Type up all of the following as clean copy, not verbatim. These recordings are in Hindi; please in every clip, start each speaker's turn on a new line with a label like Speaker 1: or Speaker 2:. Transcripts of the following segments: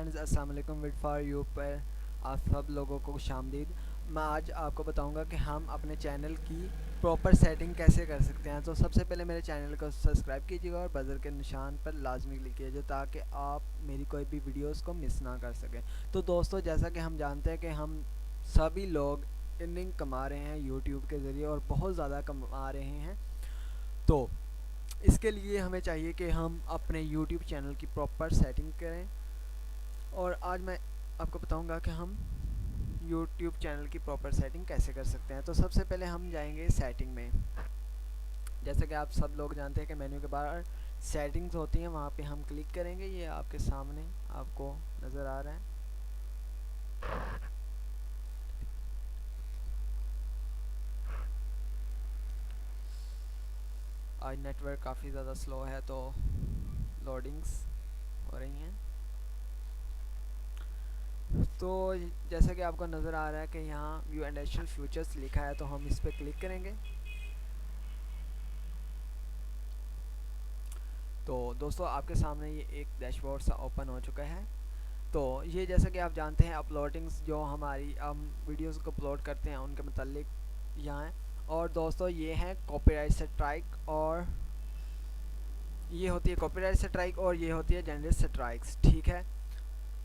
Speaker 1: फ्रेंड्स, अस्सलाम वालेकुम। विद फॉर यू पर आप सब लोगों को खुशामदीद। मैं आज आपको बताऊंगा कि हम अपने चैनल की प्रॉपर सेटिंग कैसे कर सकते हैं। तो सबसे पहले मेरे चैनल को सब्सक्राइब कीजिएगा और बजर के निशान पर लाजमी क्लिक कीजिए ताकि आप मेरी कोई भी वीडियोस को मिस ना कर सकें। तो दोस्तों, जैसा कि हम जानते हैं कि हम सभी लोग अर्निंग कमा रहे हैं यूट्यूब के ज़रिए और बहुत ज़्यादा कमा रहे हैं। तो इसके लिए हमें चाहिए कि हम अपने YouTube चैनल की प्रॉपर सेटिंग करें और आज मैं आपको बताऊंगा कि हम YouTube चैनल की प्रॉपर सेटिंग कैसे कर सकते हैं। तो सबसे पहले हम जाएंगे सेटिंग में। जैसे कि आप सब लोग जानते हैं कि मेन्यू के बाहर सेटिंग्स होती हैं, वहाँ पे हम क्लिक करेंगे। ये आपके सामने आपको नज़र आ रहा है। आज नेटवर्क काफ़ी ज़्यादा स्लो है तो लोडिंग्स हो रही हैं। तो जैसा कि आपको नज़र आ रहा है कि यहाँ व्यू एंड एडिशनल फीचर्स लिखा है, तो हम इस पर क्लिक करेंगे। तो दोस्तों, आपके सामने ये एक डैशबोर्ड सा ओपन हो चुका है। तो ये जैसा कि आप जानते हैं, अपलोडिंग्स जो हमारी हम वीडियोस को अपलोड करते हैं उनके मतलब यहाँ है। और दोस्तों, ये है कॉपीराइट स्ट्राइक, और ये होती है कॉपीराइट स्ट्राइक और ये होती है जनरल स्ट्राइक्स, ठीक है,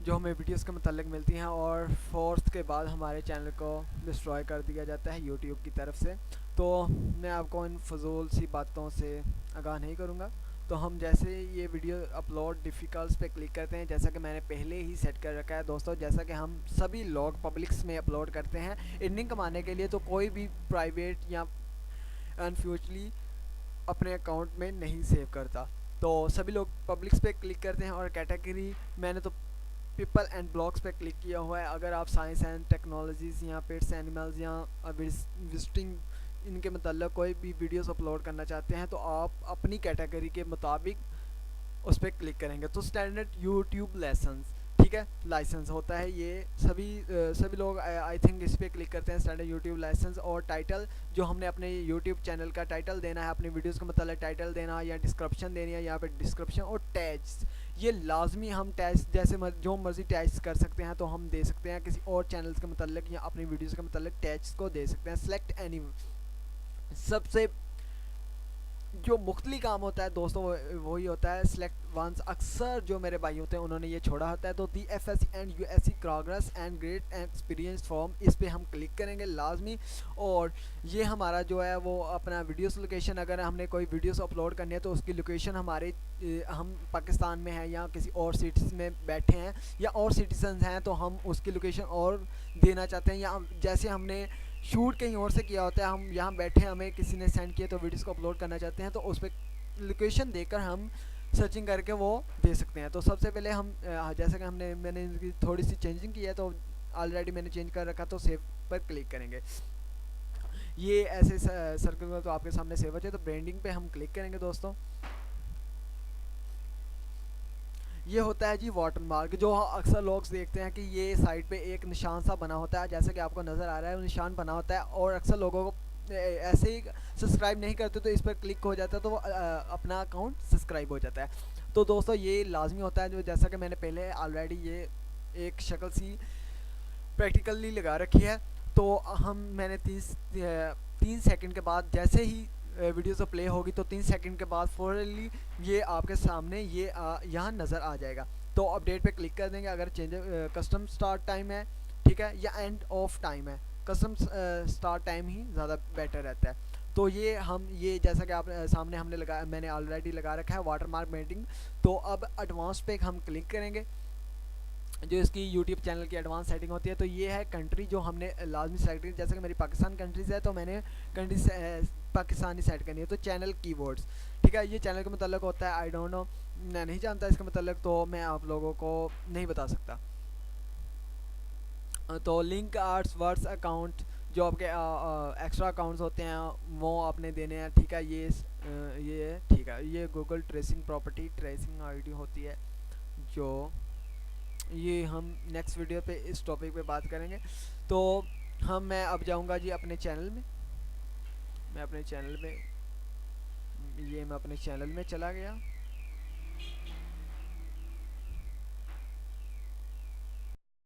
Speaker 1: जो हमें वीडियोस के मतलब मिलती हैं और फोर्थ के बाद हमारे चैनल को डिस्ट्रॉय कर दिया जाता है यूट्यूब की तरफ से। तो मैं आपको इन फजूल सी बातों से आगाह नहीं करूँगा। तो हम जैसे ये वीडियो अपलोड डिफ़िकल्ट्स पे क्लिक करते हैं, जैसा कि मैंने पहले ही सेट कर रखा है दोस्तों, जैसा कि हम सभी लोग पब्लिक्स में अपलोड करते हैं अर्निंग कमाने के लिए, तो कोई भी प्राइवेट या अनफ्यूचली अपने अकाउंट में नहीं सेव करता। तो सभी लोग पब्लिक्स पे क्लिक करते हैं और कैटेगरी मैंने तो पीपल एंड ब्लॉग्स पे क्लिक किया हुआ है। अगर आप साइंस एंड टेक्नोलॉजीज़ या पेट्स एनिमल्स या विजिटिंग इनके मतलब कोई भी वीडियोस अपलोड करना चाहते हैं तो आप अपनी कैटेगरी के मुताबिक उस पर क्लिक करेंगे। तो स्टैंडर्ड यूट्यूब लेसन्स, ठीक है, लाइसेंस होता है ये। सभी लोग आई थिंक इस पर क्लिक करते हैं, स्टैंडर्ड यूट्यूब लाइसेंस। और टाइटल जो हमने अपने यूट्यूब चैनल का टाइटल देना है, अपनी वीडियोस का मतलब टाइटल देना या डिस्क्रिप्शन देनी है, यहाँ पे डिस्क्रिप्शन और टैग्स, ये लाजमी हम टैग्स जैसे जो मर्जी टैग्स कर सकते हैं तो हम दे सकते हैं किसी और चैनल के मतलब या अपनी वीडियोस के मतलब टैग्स को दे सकते हैं। सेलेक्ट एनी, सबसे जो मुख्तली काम होता है दोस्तों वही होता है सिलेक्ट वंस। अक्सर जो मेरे भाई होते हैं उन्होंने ये छोड़ा होता है। तो the F S and U S C progress and great experience form, इस पे हम क्लिक करेंगे लाजमी। और ये हमारा जो है वो अपना वीडियोस लोकेशन, अगर हमने कोई वीडियोस अपलोड करनी है तो उसकी लोकेशन हमारे हम पाकिस्तान में हैं या किसी और सिटीज़ में बैठे हैं या और सिटीजन्स हैं तो हम उसकी लोकेशन और देना चाहते हैं, या जैसे हमने शूट कहीं और से किया होता है, हम यहाँ बैठे हमें किसी ने सेंड किया तो वीडियोस को अपलोड करना चाहते हैं तो उस पर लोकेशन देकर हम सर्चिंग करके वो दे सकते हैं। तो सबसे पहले हम जैसा कि मैंने इनकी थोड़ी सी चेंजिंग की है, तो ऑलरेडी मैंने चेंज कर रखा, तो सेव पर क्लिक करेंगे। ये ऐसे सर्कल तो आपके सामने सेव हो जाए। तो ब्रांडिंग पे हम क्लिक करेंगे दोस्तों। ये होता है जी वाटरमार्क, जो अक्सर लोग देखते हैं कि ये साइड पे एक निशान सा बना होता है, जैसे कि आपको नज़र आ रहा है वो निशान बना होता है, और अक्सर लोगों को ऐसे ही सब्सक्राइब नहीं करते तो इस पर क्लिक हो जाता है तो वो अपना अकाउंट सब्सक्राइब हो जाता है। तो दोस्तों, ये लाजमी होता है, जो जैसा कि मैंने पहले ऑलरेडी ये एक शक्ल सी प्रैक्टिकली लगा रखी है। तो मैंने 3 सेकंड के बाद जैसे ही वीडियो से प्ले होगी तो 3 सेकंड के बाद फौरली ये आपके सामने ये यहाँ नज़र आ जाएगा। तो अपडेट पे क्लिक कर देंगे। अगर चेंज कस्टम स्टार्ट टाइम है, ठीक है, या एंड ऑफ टाइम है, कस्टम स्टार्ट टाइम ही ज़्यादा बेटर रहता है। तो ये जैसा कि आप सामने हमने लगा मैंने ऑलरेडी लगा रखा है वाटरमार्क मेंटिंग। तो अब एडवांस पे हम क्लिक करेंगे, जो इसकी यूट्यूब चैनल की एडवांस सेटिंग होती है। तो ये है कंट्री जो हमने लाजमी सेलेक्ट की, जैसे कि मेरी पाकिस्तान कंट्रीज़ है तो मैंने कंट्री पाकिस्तानी सेट करनी है। तो चैनल कीवर्ड्स, ठीक है, ये चैनल का मतलब होता है, आई डोंट नो, मैं नहीं जानता इसका मतलब, तो मैं आप लोगों को नहीं बता सकता। तो लिंक आर्ट्स वर्ड्स अकाउंट, जो आपके एक्स्ट्रा अकाउंट्स होते हैं वो आपने देने हैं, ठीक है, ये ठीक है, ये Google tracing property tracing ID होती है, जो ये हम नेक्स्ट वीडियो पे इस टॉपिक पे बात करेंगे। तो मैं अब जाऊंगा जी अपने चैनल में। मैं अपने चैनल में चला गया।